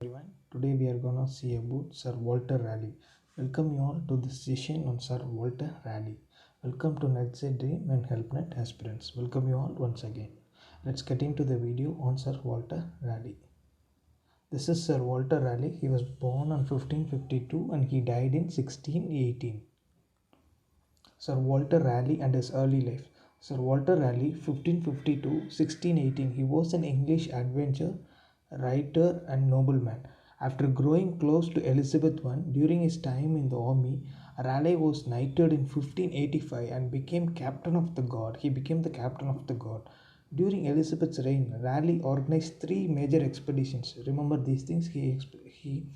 Everyone. Today we are gonna see about Sir Walter Raleigh. Welcome you all to this session on Sir Walter Raleigh. Welcome to NetSet Dream and HelpNet aspirants. Welcome you all once again. Let's get into the video on Sir Walter Raleigh. This is Sir Walter Raleigh. He was born on 1552 and he died in 1618. Sir Walter Raleigh and his early life. Sir Walter Raleigh, 1552-1618. He was an English adventurer, writer, and nobleman. After growing close to Elizabeth I during his time in the army, Raleigh was knighted in 1585 and became captain of the guard. He became the captain of the guard. During Elizabeth's reign, Raleigh organized three major expeditions. Remember these things. He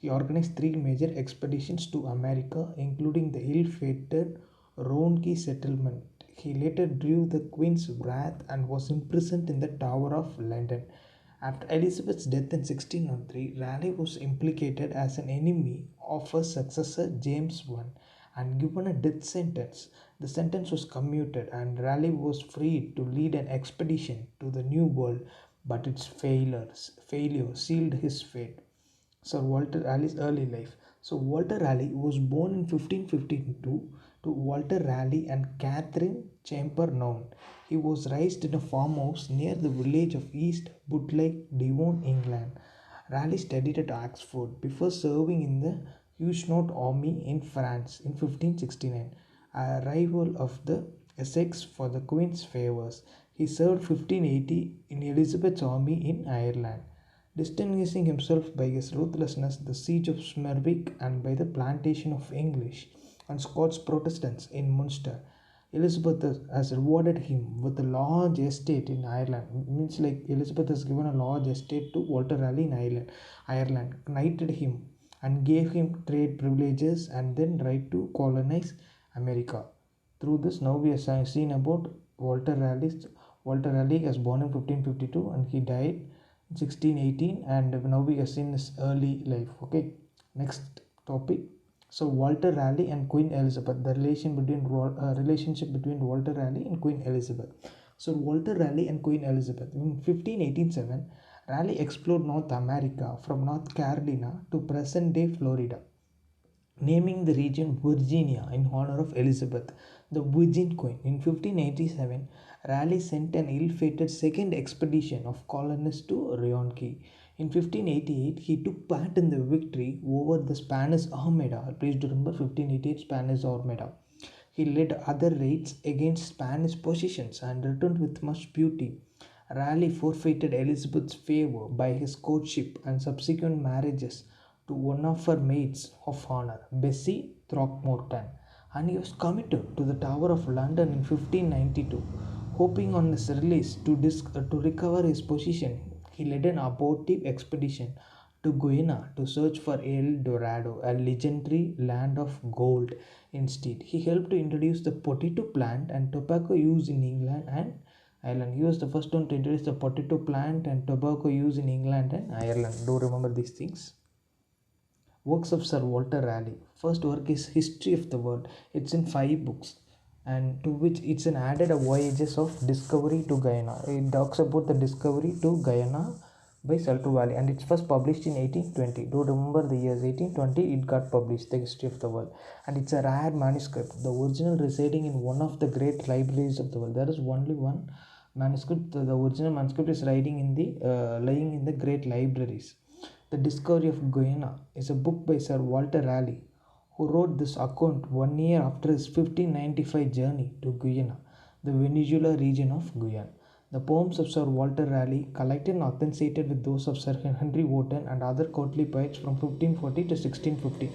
organized three major expeditions to America, including the ill-fated Roanoke settlement. He later drew the Queen's wrath and was imprisoned in the Tower of London. After Elizabeth's death in 1603, Raleigh was implicated as an enemy of her successor James I and given a death sentence. The sentence was commuted and Raleigh was freed to lead an expedition to the New World, but its failure sealed his fate. Sir Walter Raleigh's early life. So Walter Raleigh was born in 1552 to Walter Raleigh and Catherine Champernoun. He was raised in a farmhouse near the village of East Butlake, Devon, England. Raleigh studied at Oxford before serving in the Huguenot army in France in 1569, a rival of the Essex for the Queen's favours. He served 1580 in Elizabeth's army in Ireland, distinguishing himself by his ruthlessness, the siege of Smerwick, and by the plantation of English and Scots Protestants in Munster. Elizabeth has rewarded him with a large estate in Ireland. It means like Elizabeth has given a large estate to Walter Raleigh in Ireland, knighted him and gave him trade privileges and then right to colonize America. Through this, now we have seen about Walter Raleigh. Walter Raleigh was born in 1552 and he died 1618, and now we have seen his early life. Okay, next topic. So Walter Raleigh and Queen Elizabeth, the relationship between Walter Raleigh and Queen Elizabeth. So Walter Raleigh and Queen Elizabeth. In 1587, Raleigh explored North America from North Carolina to present-day Florida, naming the region Virginia in honor of Elizabeth, the Virgin Queen. In 1587, Raleigh sent an ill-fated second expedition of colonists to Roanoke. In 1588, he took part in the victory over the Spanish Armada. Please remember 1588 Spanish Armada. He led other raids against Spanish positions and returned with much booty. Raleigh forfeited Elizabeth's favor by his courtship and subsequent marriages to one of her maids of honor, Bessie Throckmorton, and he was committed to the Tower of London in 1592. Hoping on his release to recover his position, he led an abortive expedition to Guyana to search for El Dorado, a legendary land of gold. Instead, he helped to introduce the potato plant and tobacco use in England and Ireland. He was the first one to introduce the potato plant and tobacco use in England and Ireland. Do remember these things. Works of Sir Walter Raleigh. First work is History of the World. It's in 5 books, and to which it's an added a voyages of discovery to Guyana. It talks about the discovery to Guyana by Sir Raleigh, and it's first published in 1820. Do remember the years 1820 it got published, the History of the World, and it's a rare manuscript, the original residing in one of the great libraries of the world. There is only one manuscript. The original manuscript is lying in the great libraries. The Discovery of Guyana is a book by Sir Walter Raleigh, who wrote this account 1 year after his 1595 journey to Guyana, the Venezuela region of Guyana. The poems of Sir Walter Raleigh, collected and authenticated with those of Sir Henry Wotton and other courtly poets from 1540 to 1650.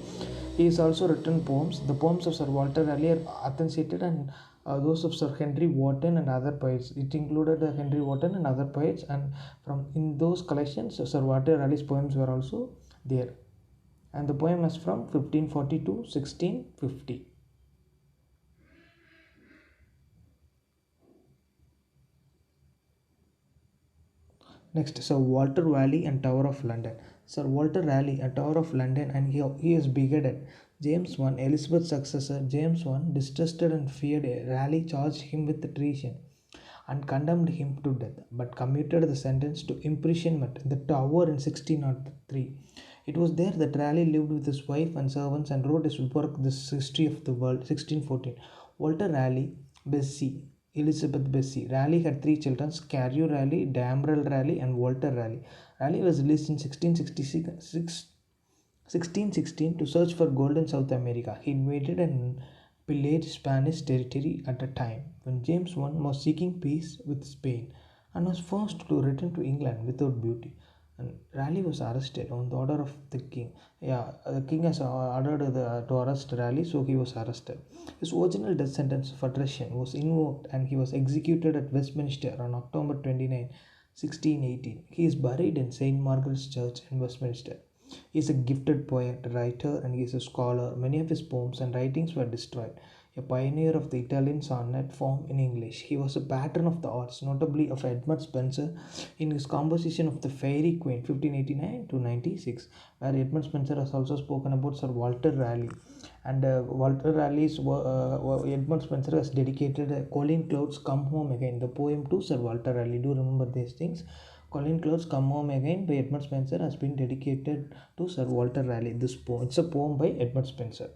He has also written poems. The poems of Sir Walter Raleigh are authenticated and those of Sir Henry Wotton and other poets. It included Henry Wotton and other poets, and from in those collections, Sir Walter Raleigh's poems were also there. And the poem is from 1540 to 1650. Next, Sir Walter Raleigh and Tower of London. Sir Walter Raleigh at Tower of London, and he is beheaded. James I, Elizabeth's successor, James I, distrusted and feared Raleigh, charged him with treason. and condemned him to death, but commuted the sentence to imprisonment in the Tower in 1603. It was there that Raleigh lived with his wife and servants and wrote his work, This History of the World, 1614. Walter Raleigh, Bessie, Elizabeth Bessie. Raleigh had three children, Carew Raleigh, Damrell Raleigh, and Walter Raleigh. Raleigh was released in 1616 to search for gold in South America. He invaded and pillaged Spanish territory at a time when James I was seeking peace with Spain and was forced to return to England without booty. And Raleigh was arrested on the order of the king. Yeah, the king has ordered to arrest Raleigh, so he was arrested. His original death sentence for treason was invoked and he was executed at Westminster on October 29, 1618. He is buried in St. Margaret's Church in Westminster. He is a gifted poet, writer, and he is a scholar. Many of his poems and writings were destroyed. A pioneer of the Italian sonnet form in English, he was a patron of the arts, notably of Edmund Spenser in his composition of the Fairy Queen, 1589 to 96, where Edmund Spenser has also spoken about Sir Walter Raleigh. And Walter Raleigh's Edmund Spenser has dedicated Colin Cloud's Come Home Again, the poem to Sir Walter Raleigh. Do remember these things. Colin Cloud's Come Home Again by Edmund Spenser has been dedicated to Sir Walter Raleigh. This poem, it's a poem by Edmund Spenser.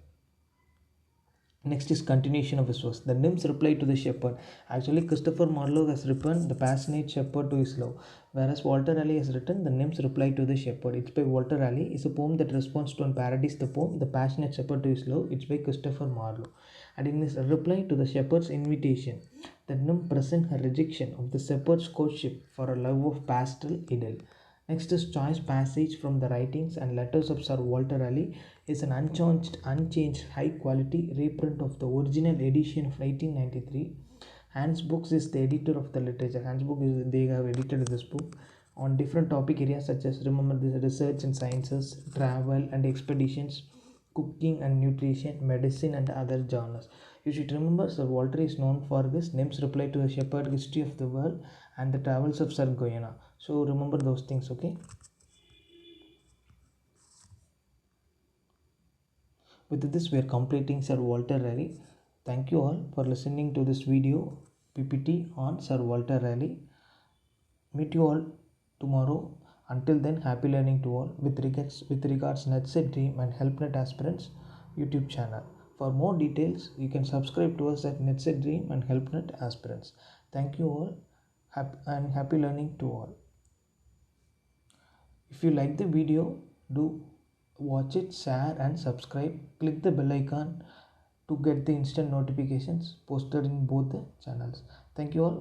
Next is continuation of his verse. The nymphs reply to the shepherd. Actually, Christopher Marlowe has written The Passionate Shepherd to His Love, whereas Walter Raleigh has written The Nymphs Reply to the Shepherd. It's by Walter Raleigh. It's a poem that responds to and parodies the poem The Passionate Shepherd to His Love. It's by Christopher Marlowe. And in his reply to the shepherd's invitation, the nymph presents her rejection of the shepherd's courtship for a love of pastoral idyll. Next is choice passage from the writings and letters of Sir Walter Raleigh is an unchanged high-quality reprint of the original edition of 1893. Hans Books is the editor of the literature. They have edited this book on different topic areas such as remember the research and sciences, travel and expeditions, cooking and nutrition, medicine and other genres. You should remember Sir Walter is known for this Nymph's Reply to the Shepherd, History of the World, and the Travels of Sir Guiana. So remember those things, okay? With this, we are completing Sir Walter Raleigh. Thank you all for listening to this video PPT on Sir Walter Raleigh. Meet you all tomorrow. Until then, happy learning to all. With regards NetSet Dream and HelpNet Aspirants YouTube channel. For more details, you can subscribe to us at NetSet Dream and HelpNet Aspirants. Thank you all and happy learning to all. If you like the video, do watch it, share and subscribe. Click the bell icon to get the instant notifications posted in both the channels. Thank you all.